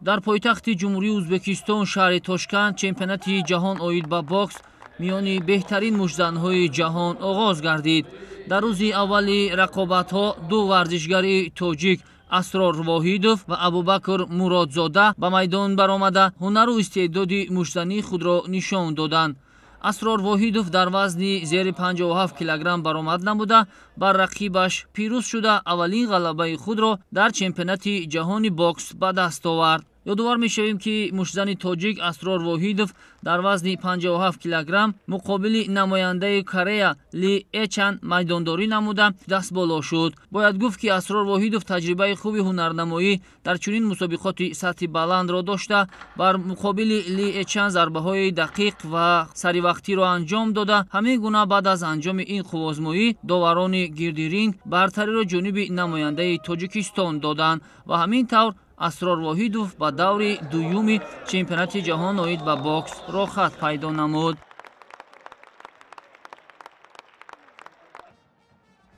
дар пойтахти ҷумҳурии Ӯзбекистон шаҳри Тошканд чемпионати ҷаҳон оид ба бокс миёни беҳтарин мужданҳои ҷаҳон оғоз гардид. дар рӯзи аввали рақобатҳо ду варзишгари тоҷик Асрор Воҳидов ва Абубакр Муродзода ба майдон баромада ҳунару истеъдоди муждании худро нишон доданд. Асрор Воҳидов дар вазни зери 57 килограмм баромад намуда бар рақибаш пирӯз шуда аввалин ғалабаи худро дар чемпионати ҷаҳони бокс ба даст овард. ёдовар мешавем ки муждани тоҷик Асрор Воҳидов дар вазни 57 килограмм муқобили намояндаи Корея Ли Эчан майдондорӣ намуда дастболо шуд. бояд гуфт ки Асрор Воҳидов таҷрибаи хуби ҳунарнамоӣ дар чунин мусобиқоти сатҳи баландро дошта, бар муқобили Ли Эчан зарбаҳои дақиқ ва саривақтиро анҷом дода, ҳамин гуна баъд аз анҷоми ин қувозмоӣ доварони гирди ринг бартариро ҷониби намояндаи Тоҷикистон доданд ва ҳамин тавр Асрор Воҳидов ба даври дуюми чемпионати ҷаҳон оид ба бокс рохат пайдо намуд.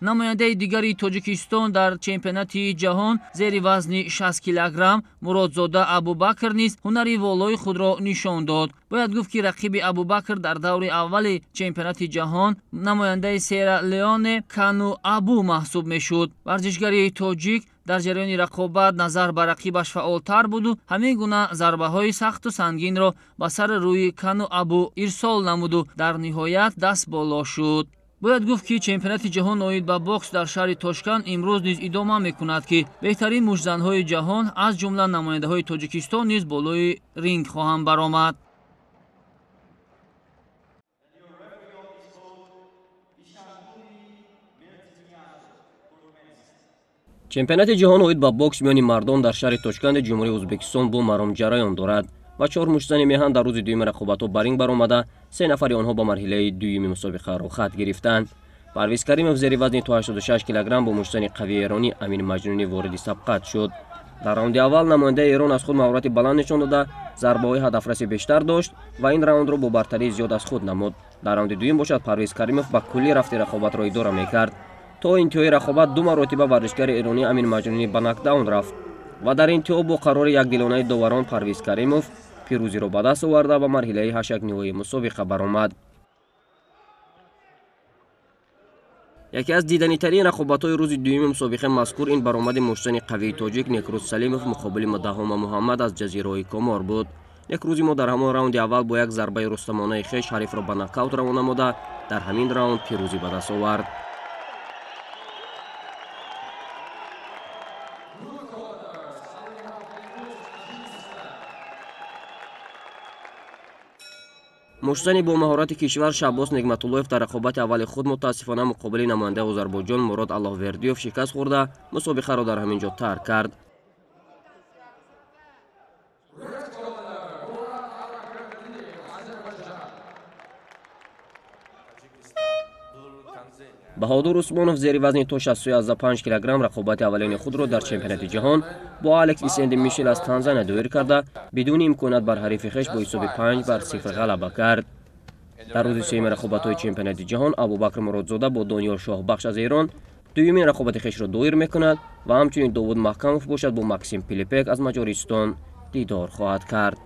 намояндаи дигари Тоҷикистон дар чемпионати ҷаҳон зери вазни 60 килограмм Муродзода Абубакр низ ҳунари волои худро нишон дод. бояд гуфт ки рақиби Абубакр дар даври аввали чемпионати ҷаҳон намояндаи Сера Леоне Кану Абу маҳсуб мешуд. варзишгари тоҷик дар ҷараёни рақобат назар ба рақибаш фаъолтар буду, ҳамин гуна зарбаҳои сахту сангинро ба сари рӯи Кану Абу ирсол намуду дар ниҳоят даст боло шуд. бояд гуфт ки чемпионати ҷаҳон оид ба бокс дар шаҳри Тошканд имрӯз низ идома мекунад ки беҳтарин мужданҳои ҷаҳон аз ҷумла намояндаҳои Тоҷикистон низ болои ринг хоҳанд баромад. чемпионати ҷаҳон оид ба бокс миёни мардон дар шаҳри Тошканди ҷумҳурии Ӯзбекистон бо маром ҷараён дорад ва 4 муштани меҳан дар рӯзи дуюми рақобатҳо ба ринг баромада 3 нафари онҳо ба марҳилаи дуюми мусобиқа рохат гирифтанд. Парвиз Каримов зери вазни 86 килограмм бо муштани қавии эронӣ Амин Маҷнунӣ вориди сабқат шуд. дар раунди аввал намояндаи Эрон аз худ маҳорати баланд нишон дода зарбаҳои ҳадафраси бештар дошт ва ин раундро бо бартарии зиёд аз худ намуд. дар раунди дуюм бошад Парвиз Каримов ба кулли рафти рақобатро идора мекард. то интиҳои рақобат ду маротиба варзишгари эронӣ Амин Маҷнунӣ ба нокдаун рафт ва дар интиҳо бо қарори якдилонаи доварон Парвиз Каримов пирӯзиро ба даст оварда ба марҳилаи ҳашакниҳои мусобиқа баромад. яке аз диданитарин рақобатҳои рӯзи дуюми мусобиқа мазкур ин баромади муштани қавии тоҷик Некрӯз Салимов муқобили Маддаҳома Муҳаммад аз ҷазираҳои Комор буд. Некрӯзи мо дар ҳамон раунди аввал бо як зарбаи рустамонаи хеш ҳарифро ба нокаут равона намуда дар ҳамин раунд пирӯзӣ ба даст овард. муштани бо маҳорати кишвар Шаббос Нигматуллоев дар рақобати аввали худ мутаассифона муқобили намояндаи Озарбойҷон Мурод Аллоҳвердиёв шикаст хӯрда мусобиқаро дар ҳамин ҷо тарк кард. Баҳодур Усмонов зери вазни то 65 килограмм рақобати аввалини худро дар чемпионати ҷаҳон бо Алекс Висенди Мишел аз Танзания доир карда бидуни имконат бар ҳарифи хеш бо ҳисоби 5-0 ғалаба кард. дар рӯзи сеюми рақобатҳои чемпионати ҷаҳон Абубакр Муродзода бо Дониёр Шоҳбахш аз Эрон дуюмин рақобати хешро доир мекунад ва ҳамчунин Довуд Маҳкамов бошад бо Максим Пилипек аз Маҷористон дидор хоҳад кард.